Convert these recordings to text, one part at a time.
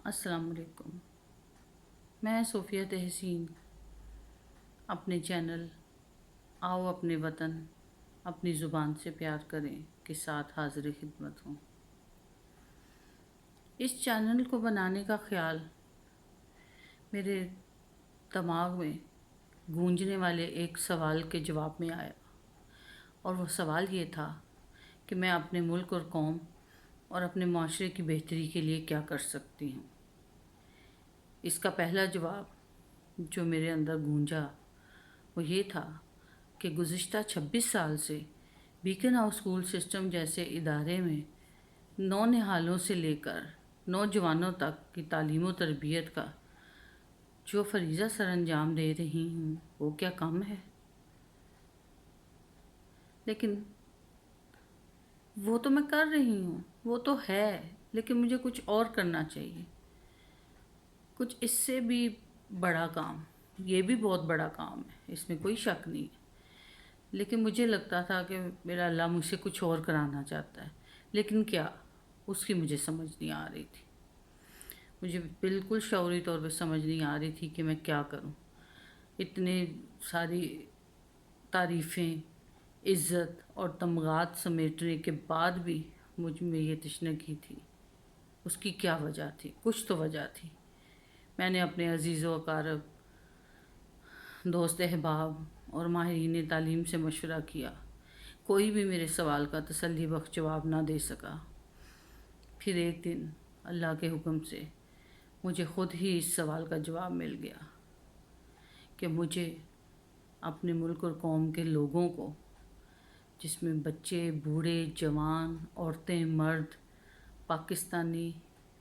السلام علیکم۔ میں صوفیہ تحسین اپنے چینل آؤ اپنے وطن اپنی زبان سے پیار کریں کے ساتھ حاضر خدمت ہوں۔ اس چینل کو بنانے کا خیال میرے دماغ میں گونجنے والے ایک سوال کے جواب میں آیا، اور وہ سوال یہ تھا کہ میں اپنے ملک اور قوم اور اپنے معاشرے کی بہتری کے لیے کیا کر سکتی ہوں۔ اس کا پہلا جواب جو میرے اندر گونجا وہ یہ تھا کہ گزشتہ 26 سال سے بیکن ہاؤس اسکول سسٹم جیسے ادارے میں نونہالوں سے لے کر نوجوانوں تک کی تعلیم و تربیت کا جو فریضہ سر انجام دے رہی ہوں وہ کیا کم ہے؟ لیکن وہ تو میں کر رہی ہوں، وہ تو ہے، لیکن مجھے کچھ اور کرنا چاہیے، کچھ اس سے بھی بڑا کام۔ یہ بھی بہت بڑا کام ہے، اس میں کوئی شک نہیں ہے، لیکن مجھے لگتا تھا کہ میرا اللہ مجھ سے کچھ اور کرانا چاہتا ہے، لیکن کیا، اس کی مجھے سمجھ نہیں آ رہی تھی۔ مجھے بالکل شعوری طور پہ سمجھ نہیں آ رہی تھی کہ میں کیا کروں۔ اتنے ساری تعریفیں، عزت اور تمغات سمیٹنے کے بعد بھی مجھ میں یہ تشنگی تھی۔ اس کی کیا وجہ تھی؟ کچھ تو وجہ تھی۔ میں نے اپنے عزیز و اقارب، دوست احباب اور ماہرین تعلیم سے مشورہ کیا، کوئی بھی میرے سوال کا تسلی بخش جواب نہ دے سکا۔ پھر ایک دن اللہ کے حکم سے مجھے خود ہی اس سوال کا جواب مل گیا کہ مجھے اپنے ملک اور قوم کے لوگوں کو، جس میں بچے، بوڑھے، جوان، عورتیں، مرد، پاکستانی،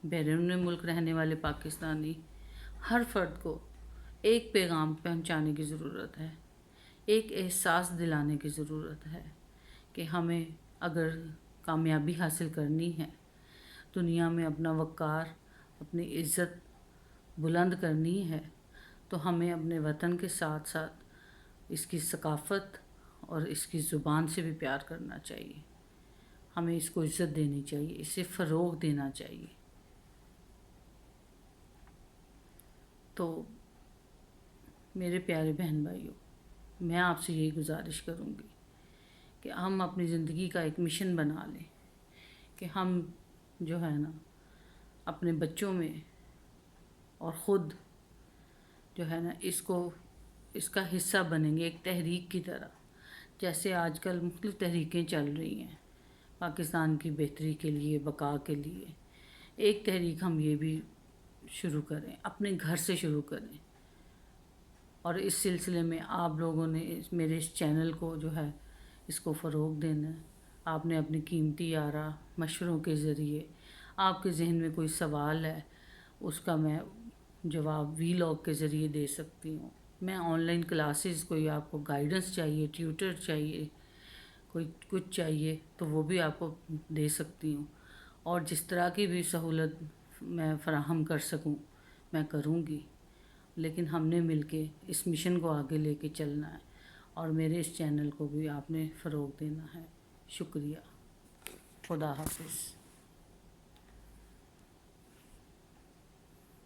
بیرون ملک رہنے والے پاکستانی، ہر فرد کو ایک پیغام پہنچانے کی ضرورت ہے، ایک احساس دلانے کی ضرورت ہے کہ ہمیں اگر کامیابی حاصل کرنی ہے، دنیا میں اپنا وقار، اپنی عزت بلند کرنی ہے، تو ہمیں اپنے وطن کے ساتھ ساتھ اس کی ثقافت اور اس کی زبان سے بھی پیار کرنا چاہیے۔ ہمیں اس کو عزت دینی چاہیے، اسے فروغ دینا چاہیے۔ تو میرے پیارے بہن بھائیوں، میں آپ سے یہی گزارش کروں گی کہ ہم اپنی زندگی کا ایک مشن بنا لیں کہ ہم جو ہے نا اپنے بچوں میں اور خود جو ہے نا اس کا حصہ بنیں گے، ایک تحریک کی طرح، جیسے آج کل مختلف تحریکیں چل رہی ہیں پاکستان کی بہتری کے لیے، بقا کے لیے۔ ایک تحریک ہم یہ بھی شروع کریں، اپنے گھر سے شروع کریں، اور اس سلسلے میں آپ لوگوں نے میرے اس چینل کو جو ہے اس کو فروغ دینا ہے۔ آپ نے اپنی قیمتی آراء مشوروں کے ذریعے، آپ کے ذہن میں کوئی سوال ہے اس کا میں جواب وی لاگ کے ذریعے دے سکتی ہوں۔ میں آن لائن کلاسز، کوئی آپ کو گائیڈنس چاہیے، ٹیوٹر چاہیے، کوئی کچھ چاہیے تو وہ بھی آپ کو دے سکتی ہوں، اور جس طرح کی بھی سہولت میں فراہم کر سکوں میں کروں گی۔ لیکن ہم نے مل کے اس مشن کو آگے لے کے چلنا ہے، اور میرے اس چینل کو بھی آپ نے فروغ دینا ہے۔ شکریہ۔ خدا حافظ۔